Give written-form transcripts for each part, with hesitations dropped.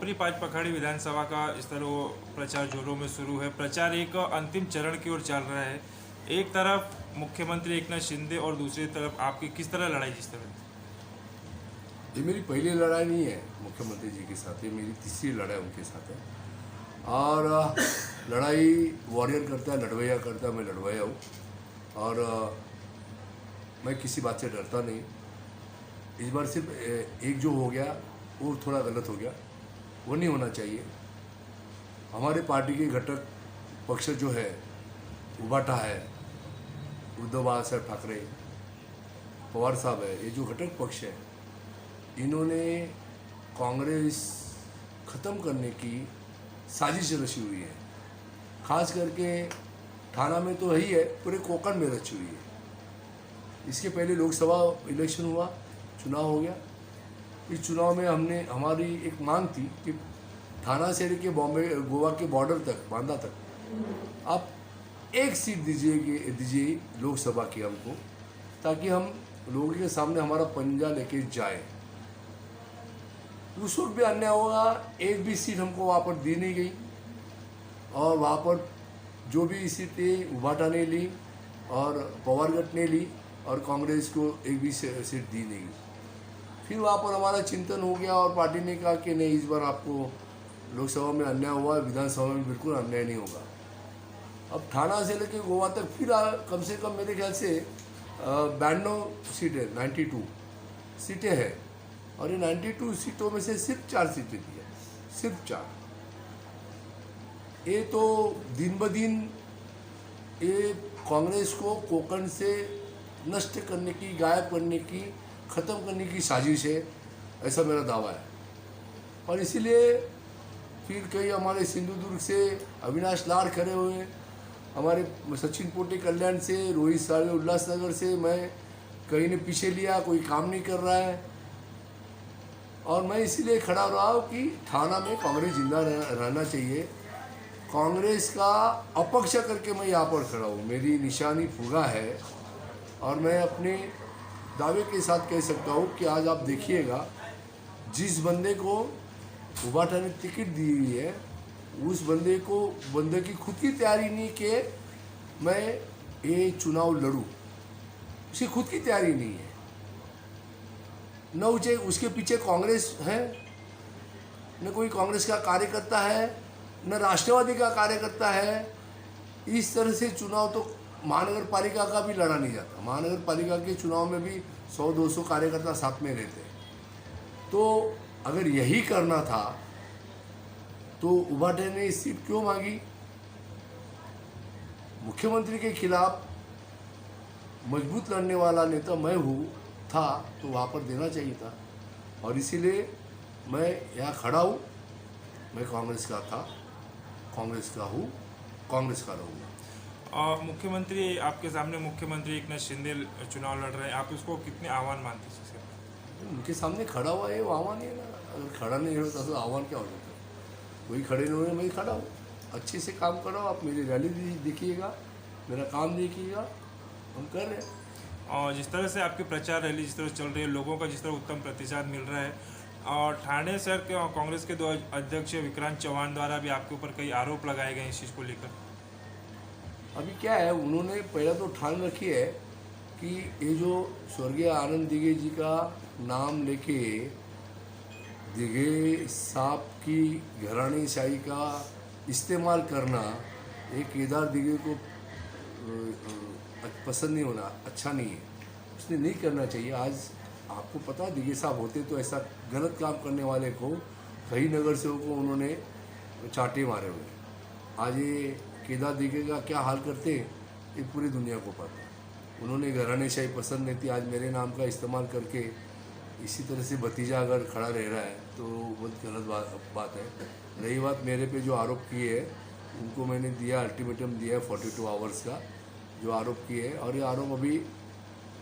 पिंपरी पाँच पखाड़ी विधानसभा का इस तरह वो प्रचार जोरों में शुरू है। प्रचार एक अंतिम चरण की ओर चल रहा है। एक तरफ मुख्यमंत्री एकनाथ शिंदे और दूसरी तरफ आपकी किस तरह लड़ाई जिस तरह? ये मेरी पहली लड़ाई नहीं है मुख्यमंत्री जी के साथ, ये मेरी तीसरी लड़ाई उनके साथ है। और लड़ाई वॉरियर करता है, लड़वैया करता है, मैं लड़वैया हूँ। और मैं किसी बात से डरता नहीं। इस बार सिर्फ एक जो हो गया वो थोड़ा गलत हो गया, वो नहीं होना चाहिए। हमारे पार्टी के घटक पक्ष जो है उबाटा है, उद्धव साहब ठाकरे, पवार साहब है, ये जो घटक पक्ष है इन्होंने कांग्रेस ख़त्म करने की साजिश रची हुई है। खास करके थाना में तो ही है, पूरे कोकण में रची हुई है। इसके पहले लोकसभा इलेक्शन हुआ, चुनाव हो गया। इस चुनाव में हमने हमारी एक मांग थी कि थाना से लेके बॉम्बे गोवा के बॉर्डर तक, बांदा तक आप एक सीट दीजिए लोकसभा की हमको, ताकि हम लोगों के सामने हमारा पंजा लेके जाए। उस वक्त भी अन्याय होगा, एक भी सीट हमको वहाँ पर दी नहीं गई और वहाँ पर जो भी सीटें उबाटा ने ली और पवारगढ़ ने ली और कांग्रेस को एक भी सीट दी नहीं गई। फिर वहाँ पर हमारा चिंतन हो गया और पार्टी ने कहा कि नहीं, इस बार आपको लोकसभा में अन्याय हुआ, विधानसभा में बिल्कुल अन्याय नहीं होगा। अब थाना से लेकर गोवा तक फिर कम से कम मेरे ख्याल से 92 सीटें, 92 सीटें हैं और ये 92 सीटों में से सिर्फ 4 सीटें दी है, सिर्फ 4। ये तो दिन ब दिन ये कांग्रेस को कोकण से नष्ट करने की, गायब करने की, ख़त्म करने की साजिश है, ऐसा मेरा दावा है। और इसीलिए फिर कई हमारे सिंधुदुर्ग से अविनाश लाड़ खड़े हुए, हमारे सचिन पोटे कल्याण से, रोहित साले उल्लासनगर से, मैं कहीं ने पीछे लिया, कोई काम नहीं कर रहा है। और मैं इसीलिए खड़ा रहा हूँ कि थाना में कांग्रेस जिंदा रहना चाहिए। कांग्रेस का अपक्ष करके मैं यहाँ पर खड़ा हूँ, मेरी निशानी फुगा है। और मैं अपने दावे के साथ कह सकता हूँ कि आज आप देखिएगा, जिस बंदे को उबाटा ने टिकट दी हुई है, उस बंदे की खुद की तैयारी नहीं कि मैं ये चुनाव लड़ूँ, उसकी खुद की तैयारी नहीं है। न उसके पीछे कांग्रेस है, न कोई कांग्रेस का कार्यकर्ता है, न राष्ट्रवादी का कार्यकर्ता है। इस तरह से चुनाव तो महानगर पालिका का भी लड़ा नहीं जाता। महानगर पालिका के चुनाव में भी 100-200 कार्यकर्ता साथ में रहते हैं। तो अगर यही करना था तो उबाटे ने इस सीट क्यों मांगी? मुख्यमंत्री के खिलाफ मजबूत लड़ने वाला नेता मैं हूँ था, तो वहाँ पर देना चाहिए था। और इसीलिए मैं यहाँ खड़ा हूँ। मैं कांग्रेस का था, कांग्रेस का हूँ, कांग्रेस का रहूँगा। मुख्यमंत्री आपके सामने मुख्यमंत्री एकनाथ शिंदे चुनाव लड़ रहे हैं, आप उसको कितने आह्वान मानते हैं? उनके सामने खड़ा हुआ है, वो आह्वान ही है ना। अगर खड़ा नहीं होता तो आह्वान क्या हो जाता? वही खड़े नहीं हुए, मैं खड़ा हूँ। अच्छे से काम करो, आप मेरी रैली देखिएगा, मेरा काम देखिएगा, हम कर रहे हैं। और जिस तरह से आपकी प्रचार रैली जिस तरह चल रही है, लोगों का जिस तरह उत्तम प्रतिसाद मिल रहा है, और ठाणे शहर के कांग्रेस के 2 अध्यक्ष विक्रांत चौहान द्वारा भी आपके ऊपर कई आरोप लगाए गए इस चीज़ को लेकर। अभी क्या है, उन्होंने पहले तो ठान रखी है कि ये जो स्वर्गीय आनंद दिघे जी का नाम लेके दिघे साहब की घरानेशाही का इस्तेमाल करना, ये केदार दिघे को पसंद नहीं होना, अच्छा नहीं है, उसने नहीं करना चाहिए। आज आपको पता है, दिघे साहब होते तो ऐसा गलत काम करने वाले को, कई नगर सेवकों को उन्होंने चाटे मारे हुए। आज ये केदार दिघे का क्या हाल करते ये पूरी दुनिया को पता है। उन्होंने घरानेशाही पसंद नहीं थी, आज मेरे नाम का इस्तेमाल करके इसी तरह से भतीजा अगर खड़ा रह रहा है तो बहुत गलत बात है। रही बात मेरे पे जो आरोप किए हैं, उनको मैंने दिया, अल्टीमेटम दिया है 42 आवर्स का, जो आरोप किए हैं। और ये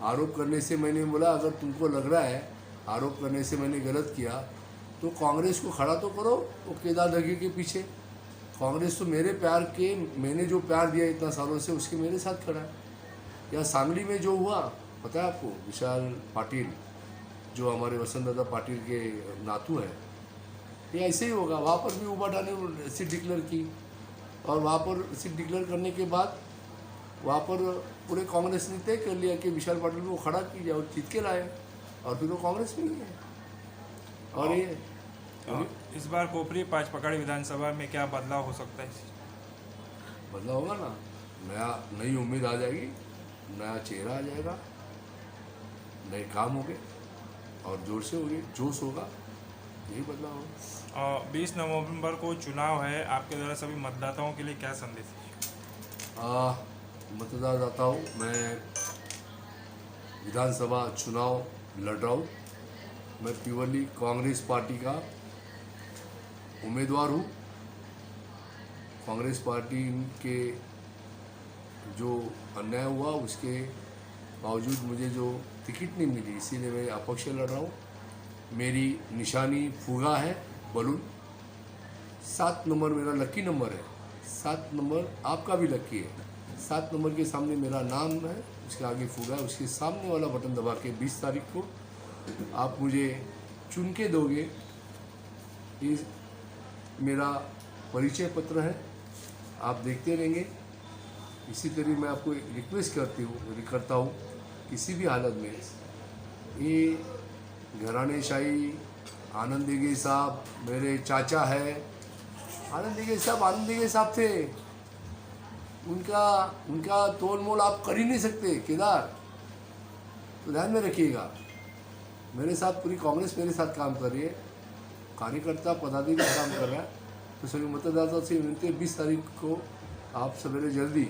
आरोप करने से मैंने बोला, अगर तुमको लग रहा है आरोप करने से मैंने गलत किया तो कांग्रेस को खड़ा तो करो वो केदार दिघे के पीछे। कांग्रेस तो मेरे प्यार के, मैंने जो प्यार दिया इतना सालों से, उसके मेरे साथ खड़ा है। या सांगली में जो हुआ पता है आपको, विशाल पाटिल जो हमारे वसंत दादा पाटिल के नातू हैं, ये ऐसे ही होगा। वहाँ पर भी उबाटा ने सीट डिक्लेयर की और वहाँ पर सीट डिक्लेयर करने के बाद वहाँ पर पूरे कांग्रेस ने तय कर लिया कि विशाल पाटिल को खड़ा कीजिए और जीत के लाए और फिर वो कांग्रेस में ही है। और ये इस बार कोपरी पाचपकड़ विधानसभा में क्या बदलाव हो सकता है? बदलाव होगा ना, नई उम्मीद आ जाएगी, नया चेहरा आ जाएगा, नए काम होंगे और जोर से होंगे, जोश होगा, यही बदलाव होगा। 20 नवंबर को चुनाव है, आपके द्वारा सभी मतदाताओं के लिए क्या संदेश है? मतदाताओं, मैं विधानसभा चुनाव लड़ रहा हूँ। मैं प्योरली कांग्रेस पार्टी का उम्मीदवार हूँ। कांग्रेस पार्टी के जो अन्याय हुआ उसके बावजूद मुझे जो टिकट नहीं मिली, इसीलिए मैं अपक्ष लड़ रहा हूँ। मेरी निशानी फुगा है, बलून। 7 नंबर मेरा लकी नंबर है। 7 नंबर आपका भी लकी है। 7 नंबर के सामने मेरा नाम है, उसके आगे फुगा है, उसके सामने वाला बटन दबा के 20 तारीख को आप मुझे चुन के दोगे। ये मेरा परिचय पत्र है, आप देखते रहेंगे। इसी तरह मैं आपको रिक्वेस्ट करता हूँ किसी भी हालत में ये घरानेशाही आनंद दिघे साहब मेरे चाचा है। आनंद दिघे साहब थे, उनका तोल मोल आप कर ही नहीं सकते केदार, तो ध्यान में रखिएगा। मेरे साथ पूरी कांग्रेस मेरे साथ काम कर रही है, कार्यकर्ता पदाधिकारी काम कर रहा है। तो सभी मतदाताओं से विनती है 20 तारीख को आप सवेरे जल्दी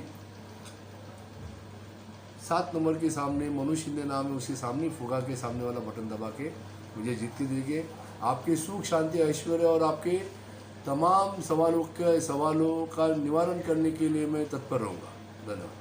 7 नंबर के सामने मनोज शिंदे नाम है, उसके सामने फुगा के सामने वाला बटन दबा के मुझे जीत के दीजिए। आपके सुख शांति ऐश्वर्य और आपके तमाम सवालों का निवारण करने के लिए मैं तत्पर रहूँगा। धन्यवाद।